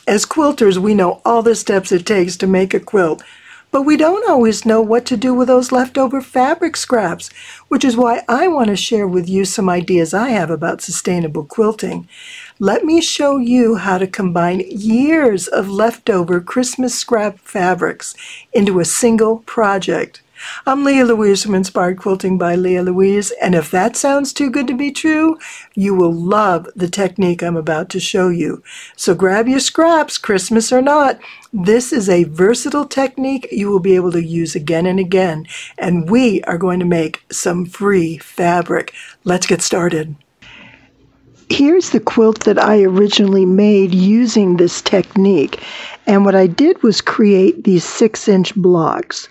As quilters, we know all the steps it takes to make a quilt, but we don't always know what to do with those leftover fabric scraps, which is why I want to share with you some ideas I have about sustainable quilting. Let me show you how to combine years of leftover Christmas scrap fabrics into a single project. I'm Lea Louise from Inspired Quilting by Lea Louise, and if that sounds too good to be true, you will love the technique I'm about to show you. So grab your scraps, Christmas or not. This is a versatile technique you will be able to use again and again, and we are going to make some free fabric. Let's get started. Here's the quilt that I originally made using this technique, and what I did was create these 6-inch blocks.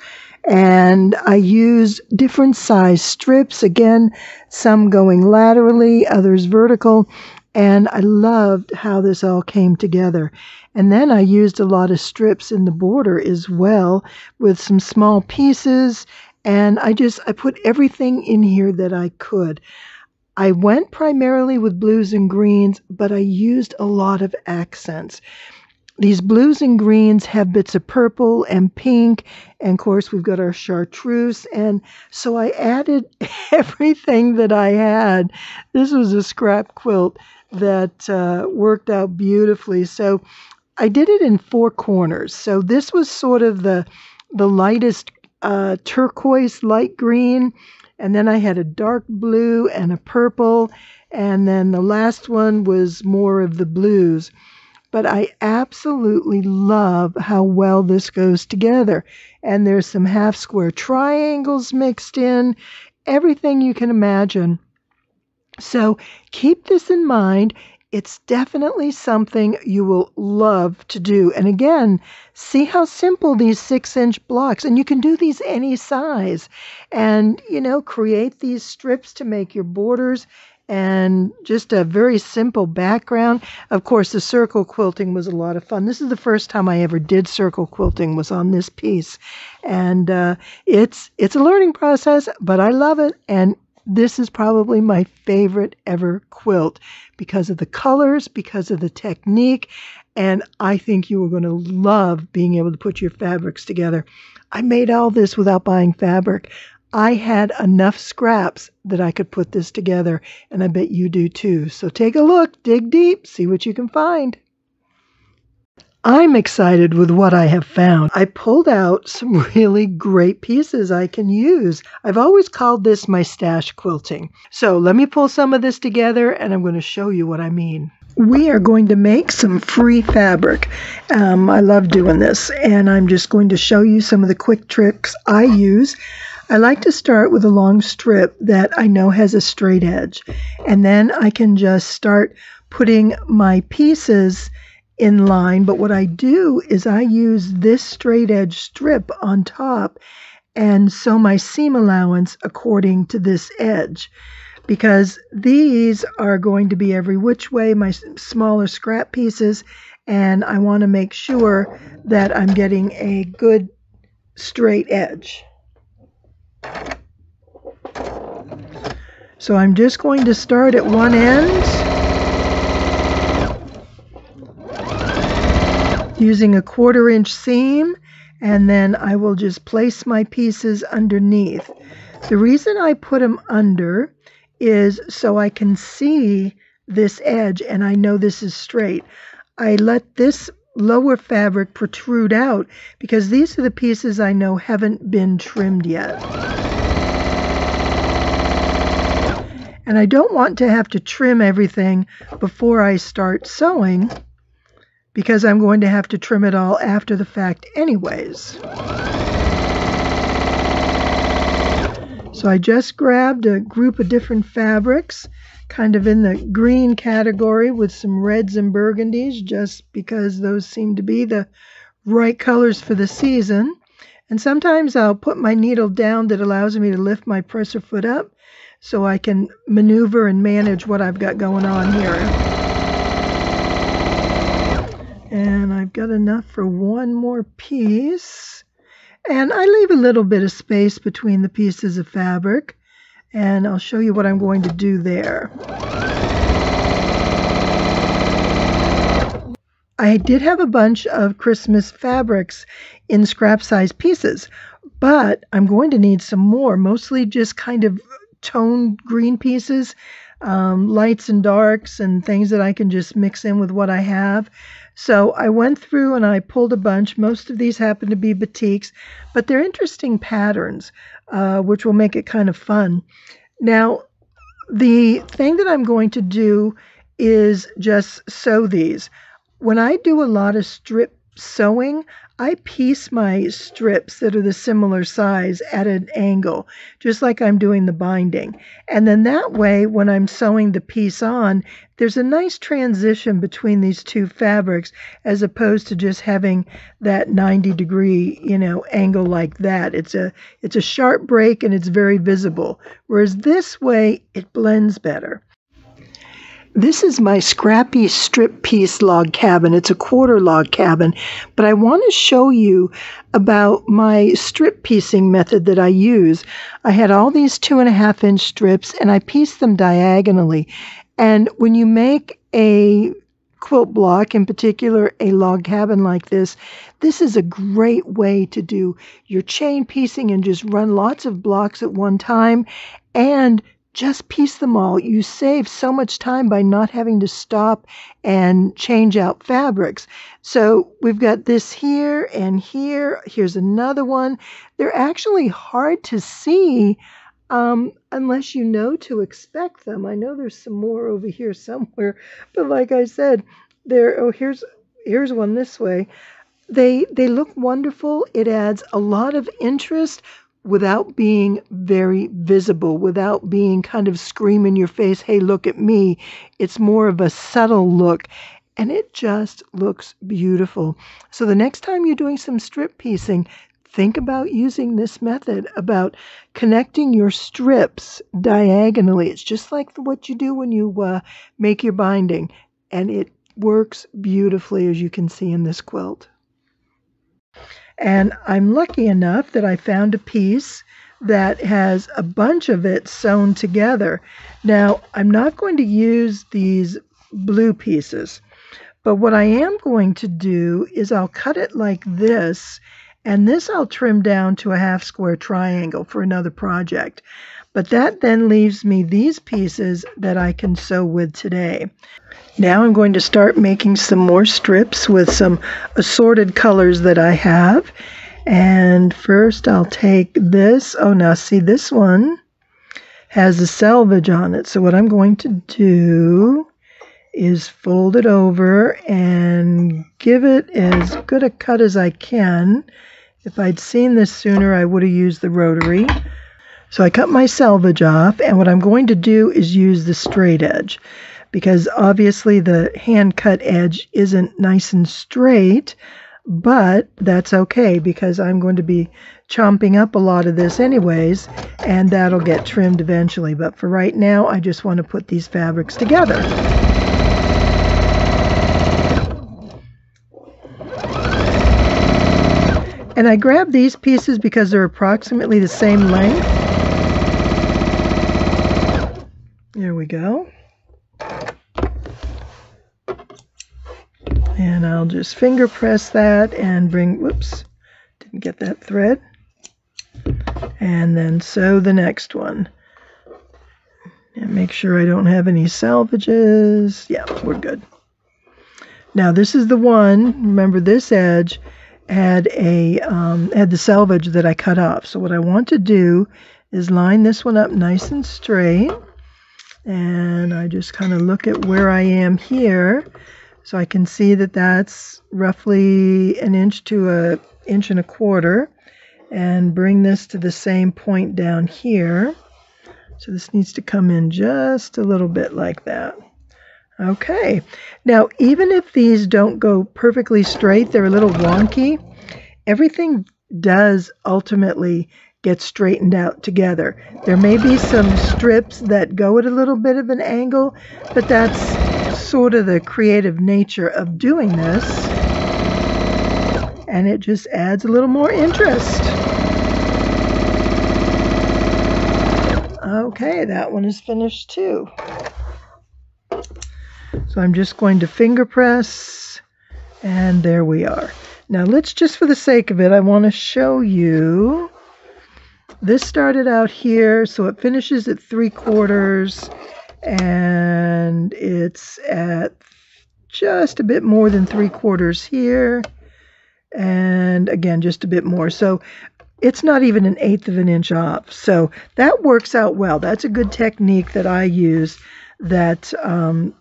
And I used different size strips, again, some going laterally, others vertical, and I loved how this all came together. And then I used a lot of strips in the border as well with some small pieces, and I put everything in here that I could. I went primarily with blues and greens, but I used a lot of accents. These blues and greens have bits of purple and pink, and of course we've got our chartreuse, and so I added everything that I had. This was a scrap quilt that worked out beautifully. So I did it in 4 corners. So this was sort of the lightest turquoise light green, and then I had a dark blue and a purple, and then the last one was more of the blues. But I absolutely love how well this goes together. And there's some half square triangles mixed in, everything you can imagine. So keep this in mind. It's definitely something you will love to do. And again, see how simple these 6-inch blocks, and you can do these any size. And, create these strips to make your borders, and just a very simple background. Of course, the circle quilting was a lot of fun. This is the first time I ever did circle quilting, was on this piece. And it's a learning process, but I love it. And this is probably my favorite ever quilt because of the colors, because of the technique, and I think you are going to love being able to put your fabrics together. I made all this without buying fabric. I had enough scraps that I could put this together, and I bet you do too. So take a look, dig deep, see what you can find. I'm excited with what I have found. I pulled out some really great pieces I can use. I've always called this my stash quilting. So let me pull some of this together, and I'm going to show you what I mean. We are going to make some free fabric. I love doing this, and I'm just going to show you some of the quick tricks I use. I like to start with a long strip that I know has a straight edge, and then I can just start putting my pieces in line. But what I do is I use this straight edge strip on top and sew my seam allowance according to this edge, because these are going to be every which way, my smaller scrap pieces, and I want to make sure that I'm getting a good straight edge. So I'm just going to start at one end using a 1/4 inch seam, and then I will just place my pieces underneath. The reason I put them under is so I can see this edge and I know this is straight. I let this lower fabric protrude out because these are the pieces I know haven't been trimmed yet. And I don't want to have to trim everything before I start sewing, because I'm going to have to trim it all after the fact anyways. So I just grabbed a group of different fabrics, kind of in the green category with some reds and burgundies, just because those seem to be the right colors for the season. And sometimes I'll put my needle down that allows me to lift my presser foot up so I can maneuver and manage what I've got going on here. And I've got enough for one more piece. And I leave a little bit of space between the pieces of fabric, and I'll show you what I'm going to do there. I did have a bunch of Christmas fabrics in scrap size pieces, but I'm going to need some more, mostly just kind of toned green pieces, lights and darks and things that I can just mix in with what I have. So I went through and I pulled a bunch. Most of these happen to be batiks, but they're interesting patterns, which will make it kind of fun. Now, the thing that I'm going to do is just sew these. When I do a lot of strip sewing, I piece my strips that are the similar size at an angle, just like I'm doing the binding. And then that way, when I'm sewing the piece on, there's a nice transition between these two fabrics, as opposed to just having that 90-degree, angle like that. It's a sharp break and it's very visible. Whereas this way, it blends better. This is my scrappy strip piece log cabin. It's a quarter log cabin, but I want to show you about my strip piecing method that I use. I had all these 2.5-inch strips and I pieced them diagonally. And when you make a quilt block, in particular a log cabin like this is a great way to do your chain piecing and just run lots of blocks at one time and just piece them all. You save so much time by not having to stop and change out fabrics. So we've got this here and here. Here's another one. They're actually hard to see unless you know to expect them. I know there's some more over here somewhere, but like I said, here's one this way. They look wonderful. It adds a lot of interest without being very visible, without being kind of scream in your face, hey, look at me. It's more of a subtle look, and it just looks beautiful. So the next time you're doing some strip piecing, think about using this method, about connecting your strips diagonally. It's just like what you do when you make your binding, and it works beautifully, as you can see in this quilt. And I'm lucky enough that I found a piece that has a bunch of it sewn together. Now, I'm not going to use these blue pieces, but what I am going to do is I'll cut it like this, and this I'll trim down to a half square triangle for another project. But that then leaves me these pieces that I can sew with today. Now I'm going to start making some more strips with some assorted colors that I have. And first I'll take this. Oh, now see, this one has a selvage on it. So what I'm going to do is fold it over and give it as good a cut as I can. If I'd seen this sooner, I would have used the rotary. So I cut my selvage off, and what I'm going to do is use the straight edge, because obviously the hand cut edge isn't nice and straight, but that's okay because I'm going to be chomping up a lot of this anyways, and that'll get trimmed eventually. But for right now, I just want to put these fabrics together. And I grabbed these pieces because they're approximately the same length. There we go. And I'll just finger press that and bring, whoops, didn't get that thread. And then sew the next one. And make sure I don't have any salvages. Yeah, we're good. Now this is the one, remember this edge had the selvage that I cut off. So what I want to do is line this one up nice and straight. And I just kind of look at where I am here, so I can see that that's roughly 1 inch to 1.25 inches, and bring this to the same point down here. So this needs to come in just a little bit like that. Okay, now even if these don't go perfectly straight, they're a little wonky, everything does ultimately get straightened out together. There may be some strips that go at a little bit of an angle, but that's sort of the creative nature of doing this, and it just adds a little more interest. Okay, that one is finished too. So I'm just going to finger press And there we are. Now let's just, for the sake of it, I want to show you. This started out here, so it finishes at 3/4, and it's at just a bit more than 3/4 here, and again just a bit more. So it's not even 1/8 of an inch off. So that works out well. That's a good technique that I use that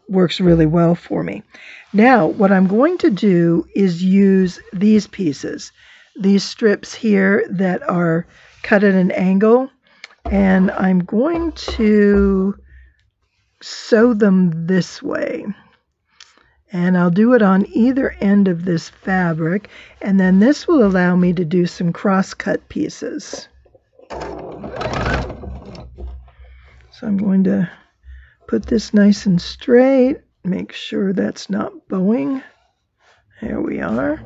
works really well for me. Now what I'm going to do is use these pieces, these strips here that are cut at an angle, and I'm going to sew them this way. And I'll do it on either end of this fabric, and then this will allow me to do some cross-cut pieces. So I'm going to put this nice and straight, make sure that's not bowing. There we are.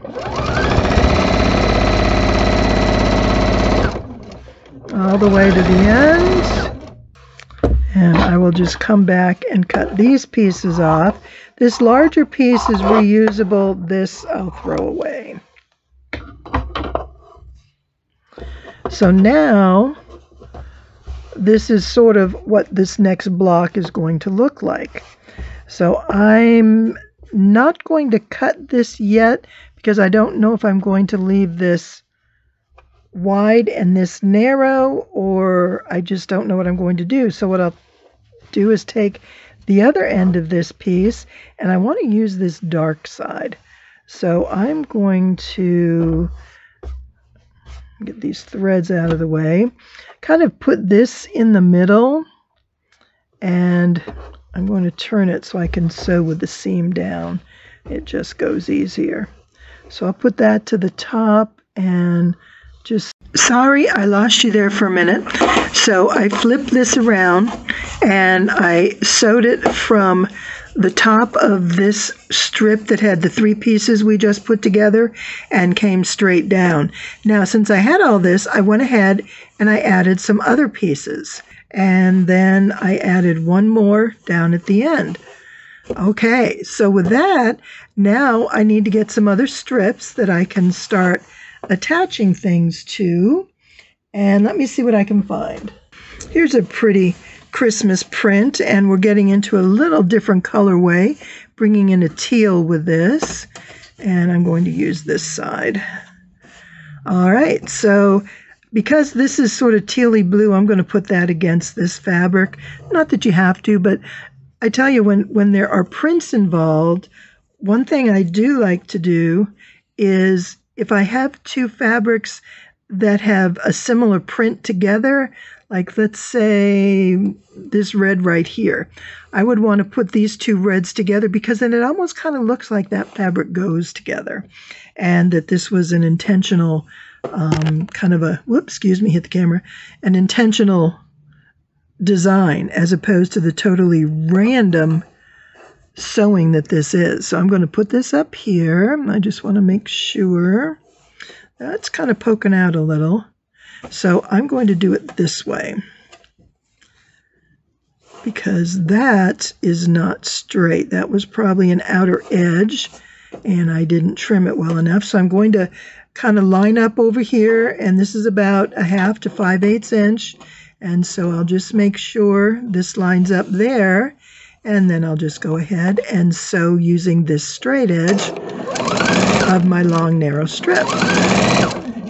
All the way to the end. And I will just come back and cut these pieces off. This larger piece is reusable. This I'll throw away. So now this is sort of what this next block is going to look like. So I'm not going to cut this yet because I don't know if I'm going to leave this wide and this narrow, or I just don't know what I'm going to do. So what I'll do is take the other end of this piece, and I want to use this dark side. So I'm going to get these threads out of the way, kind of put this in the middle, and I'm going to turn it so I can sew with the seam down. It just goes easier. So I'll put that to the top and just, sorry, I lost you there for a minute. So I flipped this around and I sewed it from the top of this strip that had the 3 pieces we just put together and came straight down. Now, since I had all this, I went ahead and I added some other pieces. And then I added one more down at the end. Okay, so with that, now I need to get some other strips that I can start attaching things to. And let me see what I can find. Here's a pretty Christmas print, and we're getting into a little different colorway, bringing in a teal with this, and I'm going to use this side. All right, so because this is sort of tealy blue, I'm going to put that against this fabric. Not that you have to, but I tell you, when there are prints involved, one thing I do like to do is if I have 2 fabrics that have a similar print together, like let's say this red right here, I would want to put these 2 reds together because then it almost kind of looks like that fabric goes together, and that this was an intentional kind of a, whoops, excuse me, hit the camera, an intentional design as opposed to the totally random sewing that this is. So I'm going to put this up here. I just want to make sure that's kind of poking out a little. So I'm going to do it this way because that is not straight. That was probably an outer edge and I didn't trim it well enough. So I'm going to kind of line up over here, and this is about 1/2 to 5/8 inch. And so I'll just make sure this lines up there, and then I'll just go ahead and sew using this straight edge of my long narrow strip.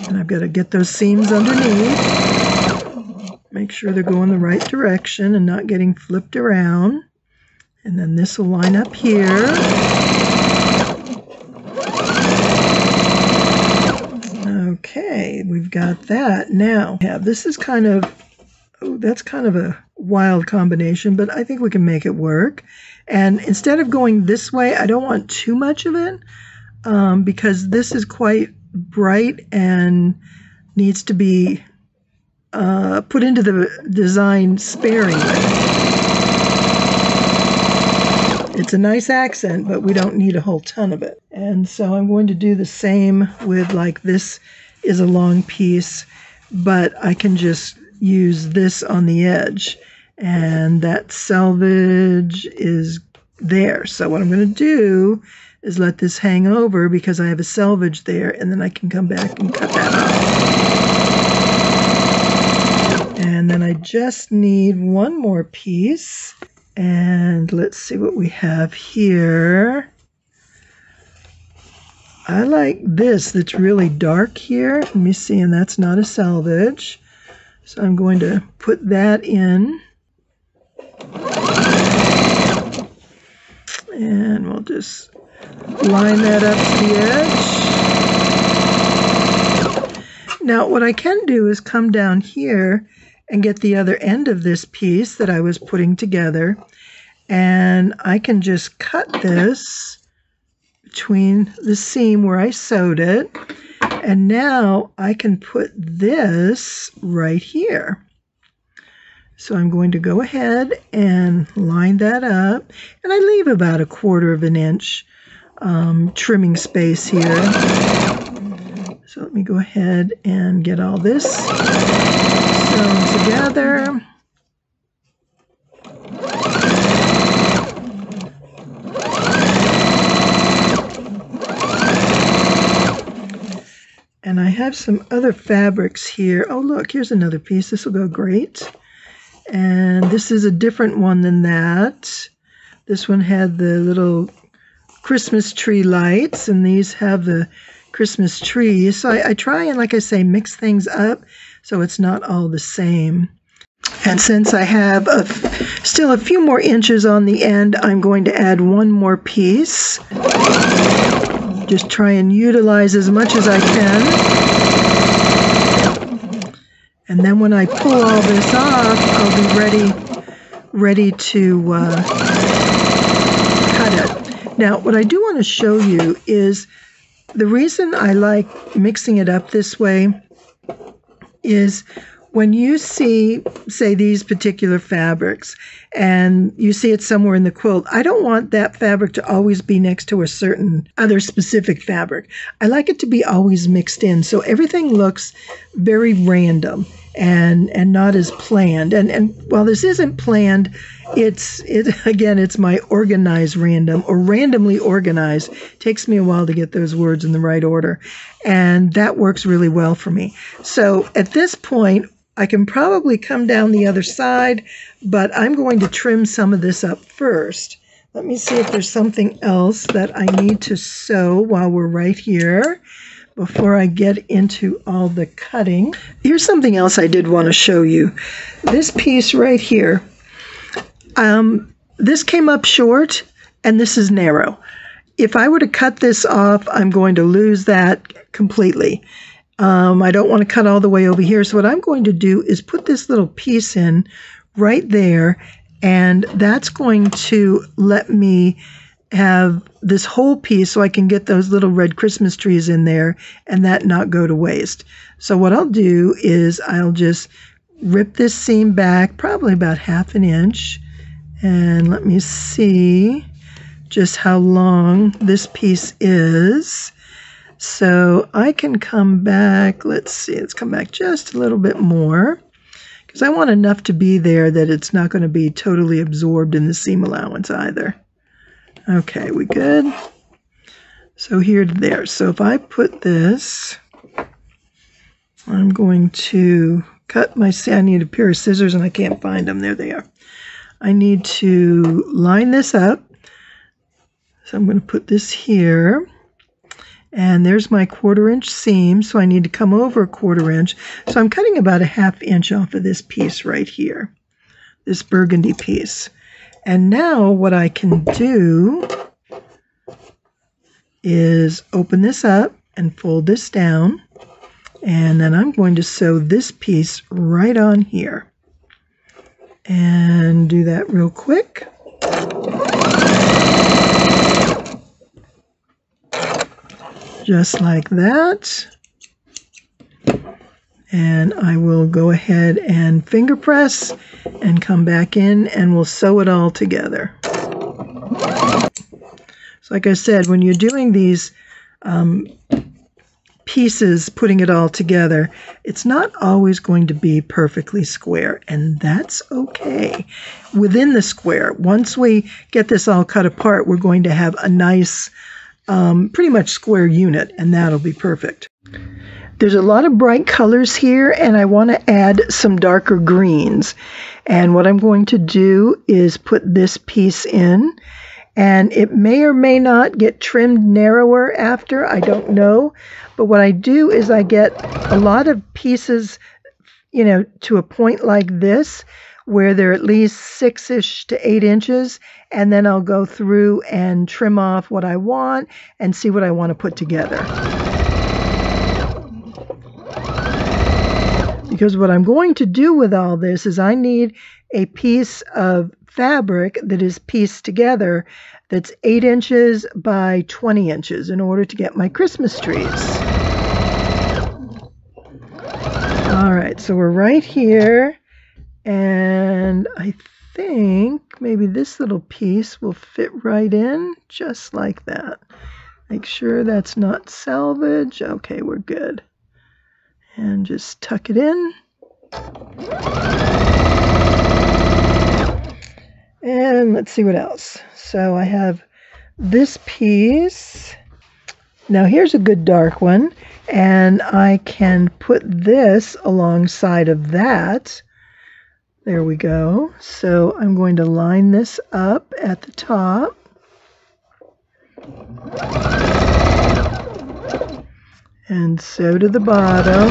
And I've got to get those seams underneath, make sure they're going the right direction and not getting flipped around. And then this will line up here. Okay, we've got that. Now, yeah, this is kind of, oh, that's kind of a wild combination, but I think we can make it work. And instead of going this way, I don't want too much of it because this is quite bright and needs to be put into the design sparingly. It's a nice accent, but we don't need a whole ton of it. And so I'm going to do the same with, like, this is a long piece, but I can just use this on the edge, and that selvage is there. So what I'm going to do is let this hang over because I have a selvage there, and then I can come back and cut that off. And then I just need one more piece. And let's see what we have here. I like this that's really dark here. Let me see, and that's not a selvage. So I'm going to put that in. And we'll just line that up to the edge. Now what I can do is come down here and get the other end of this piece that I was putting together, and I can just cut this between the seam where I sewed it, and now I can put this right here. So I'm going to go ahead and line that up, and I leave about 1/4 of an inch trimming space here. So let me go ahead and get all this sewn together. And I have some other fabrics here. Oh, look, here's another piece. This will go great. And this is a different one than that. This one had the little Christmas tree lights, and these have the Christmas trees. So I try and, like I say, mix things up so it's not all the same. And since I have still a few more inches on the end, I'm going to add one more piece. Just try and utilize as much as I can. And then when I pull all this off, I'll be ready to cut it. Now, what I do want to show you is the reason I like mixing it up this way is when you see, say, these particular fabrics and you see it somewhere in the quilt, I don't want that fabric to always be next to a certain other specific fabric. I like it to be always mixed in, so everything looks very random and not as planned. And while this isn't planned, it's my organized random, or randomly organized. It takes me a while to get those words in the right order, and that works really well for me. So at this point, I can probably come down the other side, but I'm going to trim some of this up first. Let me see if there's something else that I need to sew while we're right here before I get into all the cutting. Here's something else I did want to show you. This piece right here, this came up short and this is narrow. If I were to cut this off, I'm going to lose that completely. I don't want to cut all the way over here. So what I'm going to do is put this little piece in right there, and that's going to let me have this whole piece so I can get those little red Christmas trees in there and that not go to waste. So what I'll do is I'll just rip this seam back probably about 1/2 inch, and let me see just how long this piece is. So I can come back, let's come back just a little bit more, because I want enough to be there that it's not going to be totally absorbed in the seam allowance either. Okay, we good? So here to there. So if I put this, I'm going to cut my, I need a pair of scissors and I can't find them. There they are. I need to line this up. So I'm going to put this here. And there's my 1/4 inch seam, so I need to come over 1/4 inch. So I'm cutting about 1/2 inch off of this piece right here, this burgundy piece. And now what I can do is open this up and fold this down, and then I'm going to sew this piece right on here. And do that real quick. Just like that. And I will go ahead and finger press and come back in, and we'll sew it all together. So like I said, when you're doing these pieces, putting it all together, it's not always going to be perfectly square, and that's okay. Within the square, once we get this all cut apart, we're going to have a nice pretty much square unit, and that'll be perfect. There's a lot of bright colors here, and I want to add some darker greens. And what I'm going to do is put this piece in, and it may or may not get trimmed narrower after, I don't know. But what I do is I get a lot of pieces, you know, to a point like this, where they're at least 6-ish to 8 inches, and then I'll go through and trim off what I want and see what I want to put together. Because what I'm going to do with all this is I need a piece of fabric that is pieced together that's 8 inches by 20 inches in order to get my Christmas trees. All right, so we're right here, and I think maybe this little piece will fit right in, just like that. Make sure that's not salvage. Okay, we're good. And just tuck it in. And let's see what else. So I have this piece. Now here's a good dark one, and I can put this alongside of that. There we go. So I'm going to line this up at the top. And so to the bottom.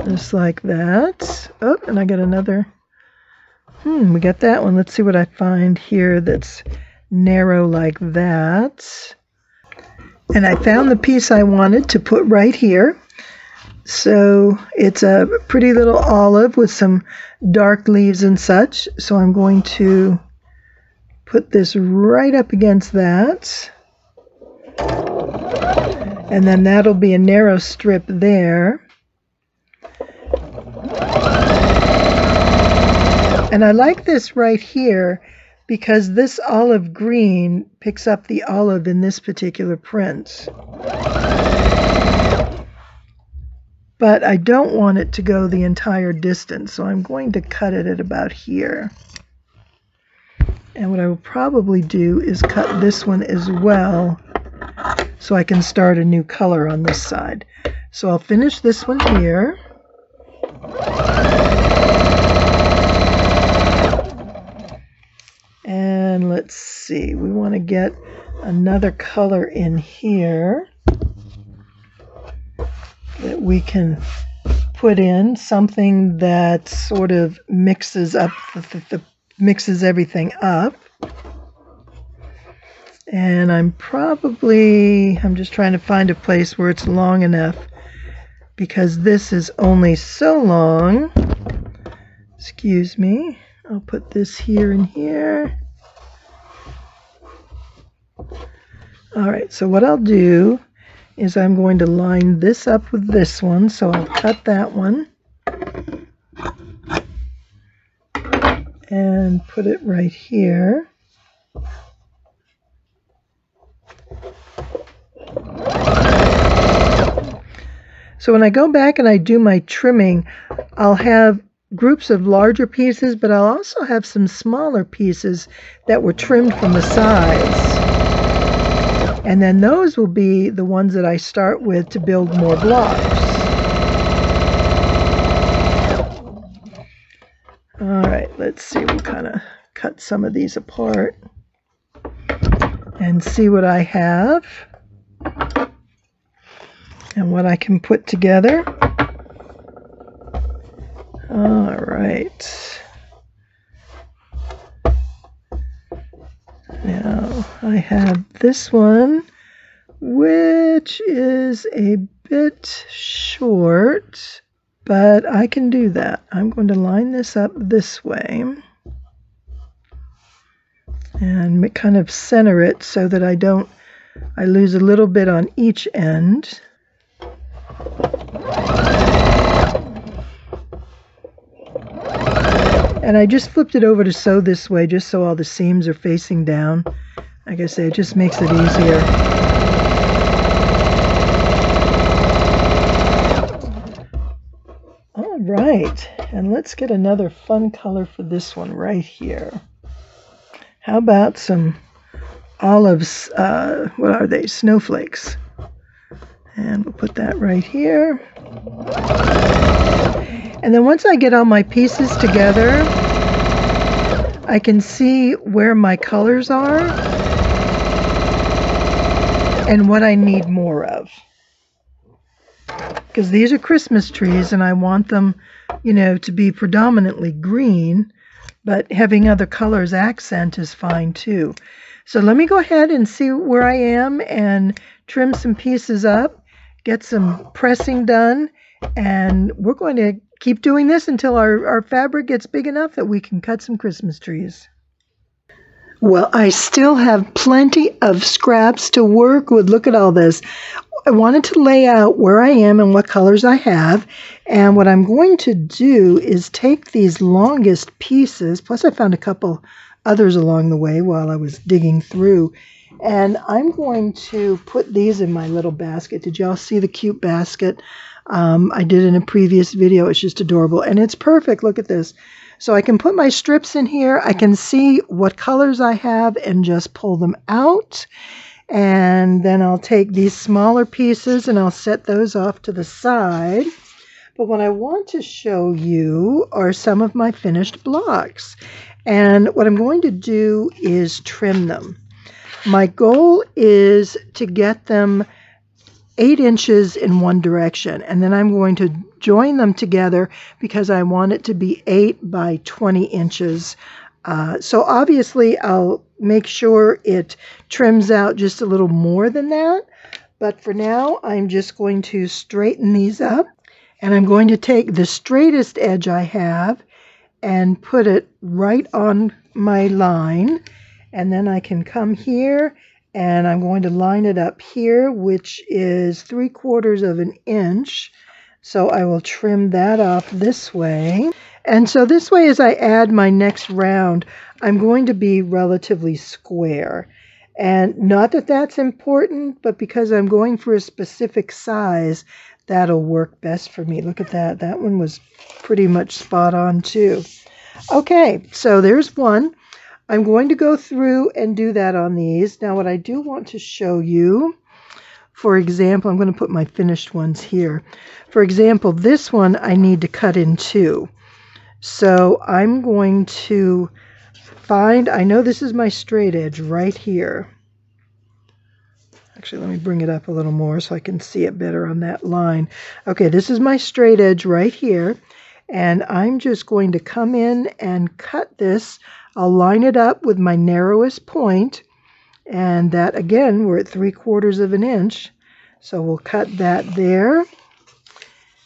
Just like that. Oh, and I got another. We got that one. Let's see what I find here that's narrow like that. And I found the piece I wanted to put right here. So it's a pretty little olive with some dark leaves and such. So I'm going to put this right up against that. And then that'll be a narrow strip there. And I like this right here because this olive green picks up the olive in this particular print. But I don't want it to go the entire distance, so I'm going to cut it at about here. And what I will probably do is cut this one as well, so I can start a new color on this side. So I'll finish this one here. And let's see, we want to get another color in here that we can put in, something that sort of mixes up, mixes everything up. And I'm just trying to find a place where it's long enough, because this is only so long. Excuse me. I'll put this here and here. All right, so what I'll do is I'm going to line this up with this one, so I'll cut that one and put it right here. So when I go back and I do my trimming, I'll have groups of larger pieces, but I'll also have some smaller pieces that were trimmed from the sides. And then those will be the ones that I start with to build more blocks. All right, let's see. We'll kind of cut some of these apart and see what I have and what I can put together. All right. Now I have this one, which is a bit short, but I can do that. I'm going to line this up this way and kind of center it so that I lose a little bit on each end. And I just flipped it over to sew this way, just so all the seams are facing down. Like I say, it just makes it easier. All right, and let's get another fun color for this one right here. How about some olives, what are they, snowflakes? And we'll put that right here. And then once I get all my pieces together, I can see where my colors are and what I need more of. Because these are Christmas trees and I want them, to be predominantly green, but having other colors accent is fine too. So let me go ahead and see where I am and trim some pieces up, get some pressing done, and we're going to keep doing this until our fabric gets big enough that we can cut some Christmas trees. Well, I still have plenty of scraps to work with. Look at all this. I wanted to lay out where I am and what colors I have. And what I'm going to do is take these longest pieces, plus I found a couple others along the way while I was digging through. And I'm going to put these in my little basket. Did y'all see the cute basket I did in a previous video? It's just adorable. And it's perfect. Look at this. So I can put my strips in here. I can see what colors I have and just pull them out. And then I'll take these smaller pieces and I'll set those off to the side. But what I want to show you are some of my finished blocks. And what I'm going to do is trim them. My goal is to get them 8 inches in one direction, and then I'm going to join them together because I want it to be 8 by 20 inches. So obviously I'll make sure it trims out just a little more than that, but for now I'm just going to straighten these up, and I'm going to take the straightest edge I have and put it right on my line, and then I can come here and I'm going to line it up here, which is 3/4 of an inch. So I will trim that off this way. And so this way, as I add my next round, I'm going to be relatively square. And not that that's important, but because I'm going for a specific size, that'll work best for me. Look at that. That one was pretty much spot on too. Okay, so there's one. I'm going to go through and do that on these. Now what I do want to show you, for example, I'm going to put my finished ones here. For example, this one I need to cut in 2. So I'm going to find, I know this is my straight edge right here. Actually, let me bring it up a little more so I can see it better on that line. Okay, this is my straight edge right here. And I'm just going to come in and cut this. I'll line it up with my narrowest point, and that again, we're at 3/4 of an inch. So we'll cut that there,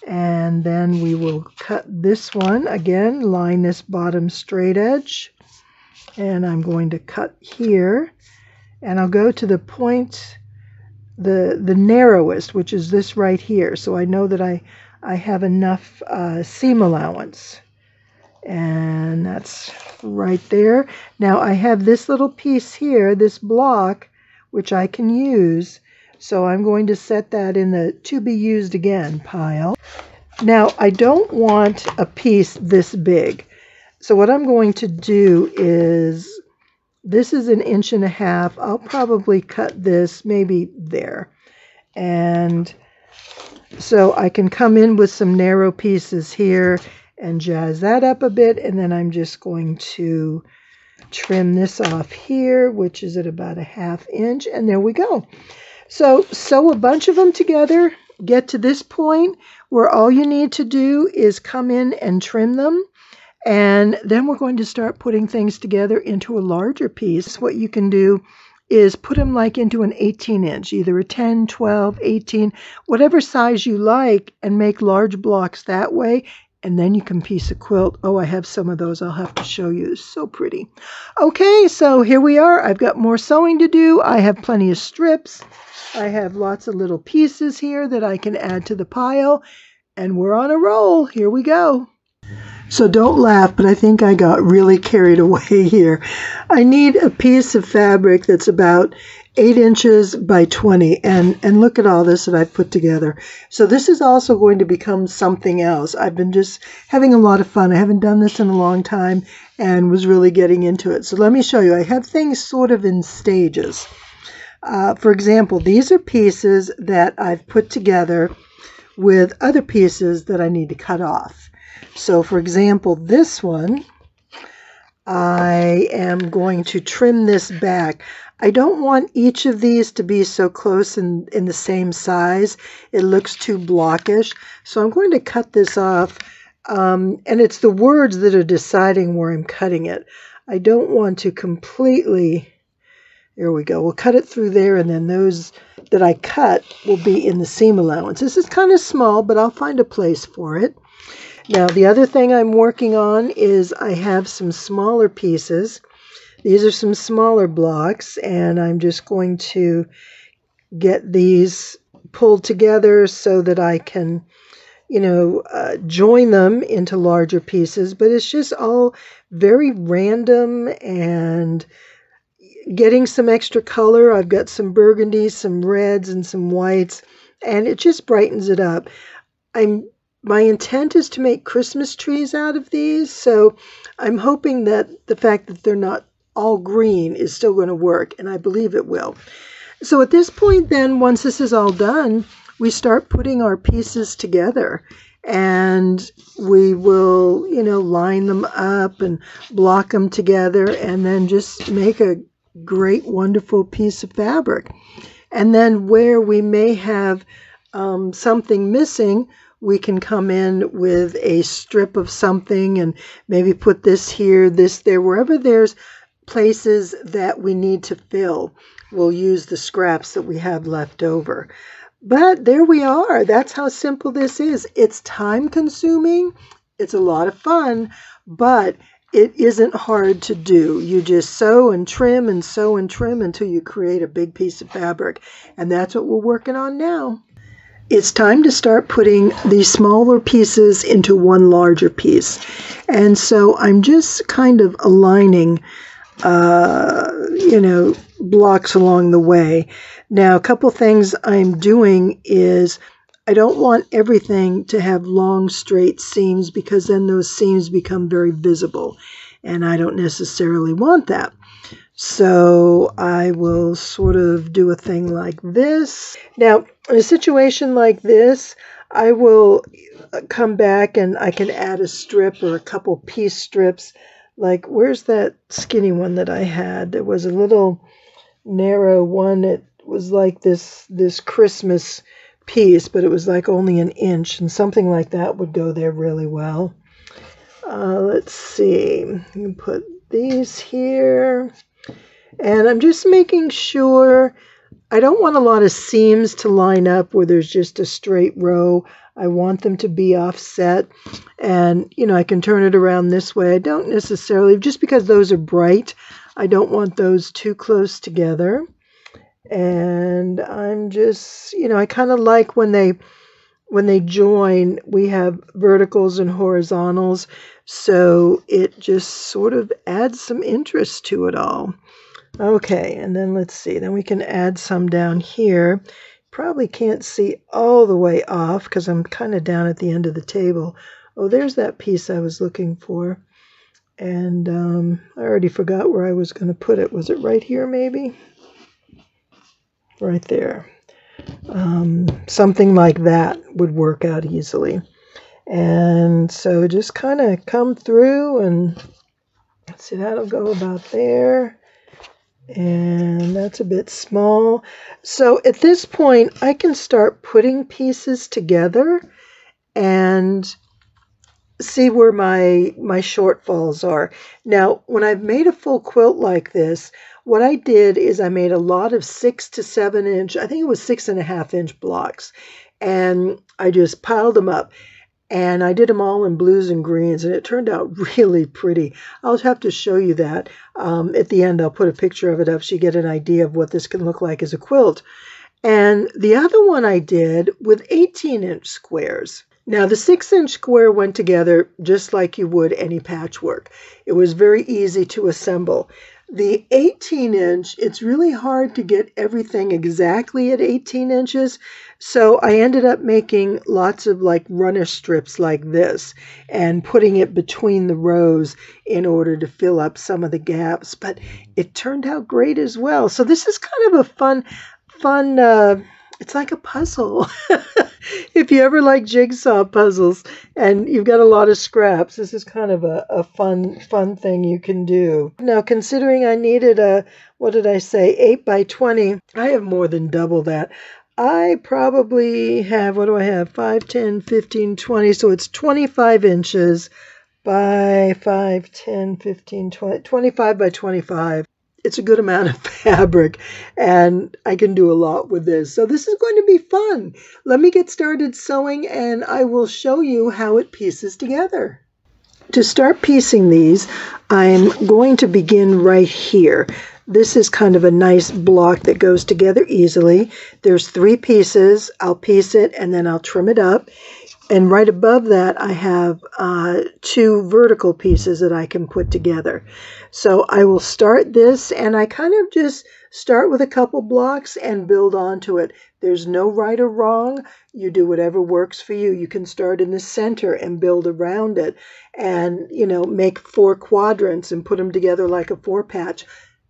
and then we will cut this one again, line this bottom straight edge, and I'm going to cut here, and I'll go to the point, the narrowest, which is this right here. So I know that I have enough seam allowance. And that's right there. Now I have this little piece here, this block, which I can use. So I'm going to set that in the to be used again pile. Now I don't want a piece this big. So what I'm going to do is, this is 1.5 inches. I'll probably cut this maybe there. And so I can come in with some narrow pieces here and jazz that up a bit, and then I'm just going to trim this off here, which is at about 1/2 inch, and there we go. So sew a bunch of them together, get to this point where all you need to do is come in and trim them, and then we're going to start putting things together into a larger piece. What you can do is put them like into an 18 inch, either a 10, 12, 18, whatever size you like, and make large blocks that way. And then you can piece a quilt. Oh, I have some of those. I'll have to show you. It's so pretty. Okay, so here we are. I've got more sewing to do. I have plenty of strips. I have lots of little pieces here that I can add to the pile. And we're on a roll. Here we go. So don't laugh, but I think I got really carried away here. I need a piece of fabric that's about 8 inches by 20, and look at all this that I've put together. So this is also going to become something else. I've been just having a lot of fun. I haven't done this in a long time and was really getting into it. So let me show you. I have things sort of in stages. For example, these are pieces that I've put together with other pieces that I need to cut off. So for example, this one, I am going to trim this back. I don't want each of these to be so close in the same size. It looks too blockish. So I'm going to cut this off. And it's the words that are deciding where I'm cutting it. I don't want to completely... There we go. We'll cut it through there, and then those that I cut will be in the seam allowance. This is kind of small, but I'll find a place for it. Now, the other thing I'm working on is I have some smaller pieces. These are some smaller blocks, and I'm just going to get these pulled together so that I can, join them into larger pieces. But it's just all very random and getting some extra color. I've got some burgundies, some reds, and some whites, and it just brightens it up. My intent is to make Christmas trees out of these, so I'm hoping that the fact that they're not all green is still going to work, and I believe it will. So at this point then, once this is all done, we start putting our pieces together, and we will, line them up and block them together, and then just make a great, wonderful piece of fabric. And then where we may have something missing, we can come in with a strip of something and maybe put this here, this there, wherever there's places that we need to fill. We'll use the scraps that we have left over. But there we are. That's how simple this is. It's time consuming. It's a lot of fun, but it isn't hard to do. You just sew and trim and sew and trim until you create a big piece of fabric. And that's what we're working on now. It's time to start putting these smaller pieces into one larger piece. And so I'm just kind of aligning, blocks along the way. Now, a couple things I'm doing is I don't want everything to have long, straight seams, because then those seams become very visible, and I don't necessarily want that. So I will sort of do a thing like this. Now, in a situation like this, I will come back and I can add a strip or a couple piece strips. Like, where's that skinny one that I had? There was a little narrow one. It was like this Christmas piece, but it was like only an inch, and something like that would go there really well. Let's see. You can put these here. And I'm just making sure I don't want a lot of seams to line up where there's just a straight row. I want them to be offset. And, I can turn it around this way. I don't necessarily, just because those are bright, I don't want those too close together. And I'm just, I kind of like when they join, we have verticals and horizontals. So it just sort of adds some interest to it all. Okay, and then let's see. Then we can add some down here. Probably can't see all the way off because I'm kind of down at the end of the table. Oh, there's that piece I was looking for. And I already forgot where I was going to put it. Was it right here maybe? Right there. Something like that would work out easily. And so just kind of come through, and let's see, that'll go about there. And that's a bit small. So at this point, I can start putting pieces together and see where my shortfalls are. Now, when I've made a full quilt like this, what I did is I made a lot of 6 to 7 inch, I think it was 6.5 inch blocks, and I just piled them up. And I did them all in blues and greens, and it turned out really pretty. I'll have to show you that. At the end, I'll put a picture of it up so you get an idea of what this can look like as a quilt. And the other one I did with 18-inch squares. Now, the 6-inch square went together just like you would any patchwork. It was very easy to assemble. The 18-inch, it's really hard to get everything exactly at 18 inches. So I ended up making lots of like runner strips like this and putting it between the rows in order to fill up some of the gaps. But it turned out great as well. So this is kind of a fun, it's like a puzzle. If you ever like jigsaw puzzles and you've got a lot of scraps, this is kind of a fun thing you can do. Now, considering I needed a, what did I say, 8 by 20, I have more than double that. I probably have, what do I have, 5, 10, 15, 20, so it's 25 inches by 5, 10, 15, 20, 25 by 25. It's a good amount of fabric, and I can do a lot with this. So this is going to be fun. Let me get started sewing, and I will show you how it pieces together. To start piecing these, I'm going to begin right here. This is kind of a nice block that goes together easily. There's 3 pieces. I'll piece it, and then I'll trim it up. And right above that, I have 2 vertical pieces that I can put together. So I will start this, and I kind of just start with a couple blocks and build onto it. There's no right or wrong. You do whatever works for you. You can start in the center and build around it and, you know, make 4 quadrants and put them together like a 4-patch.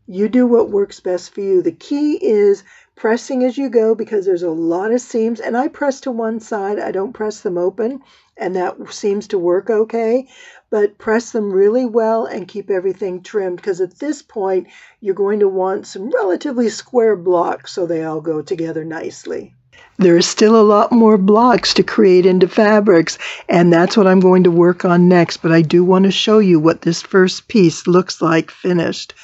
You do what works best for you. The key is pressing as you go because there's a lot of seams, and I press to one side. I don't press them open, and that seems to work okay, but press them really well and keep everything trimmed because at this point you're going to want some relatively square blocks so they all go together nicely. There is still a lot more blocks to create into fabrics, and that's what I'm going to work on next, but I do want to show you what this first piece looks like finished.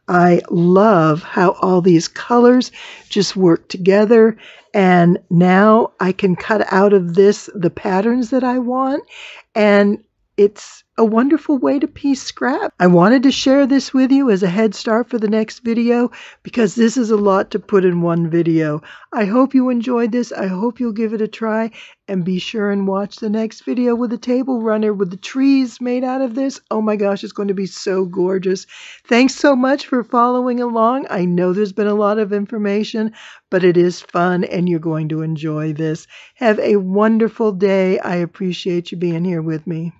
I love how all these colors just work together, and now I can cut out of this the patterns that I want, and it's a wonderful way to piece scrap. I wanted to share this with you as a head start for the next video because this is a lot to put in one video. I hope you enjoyed this. I hope you'll give it a try, and be sure and watch the next video with the table runner with the trees made out of this. Oh my gosh, it's going to be so gorgeous. Thanks so much for following along. I know there's been a lot of information, but it is fun and you're going to enjoy this. Have a wonderful day. I appreciate you being here with me.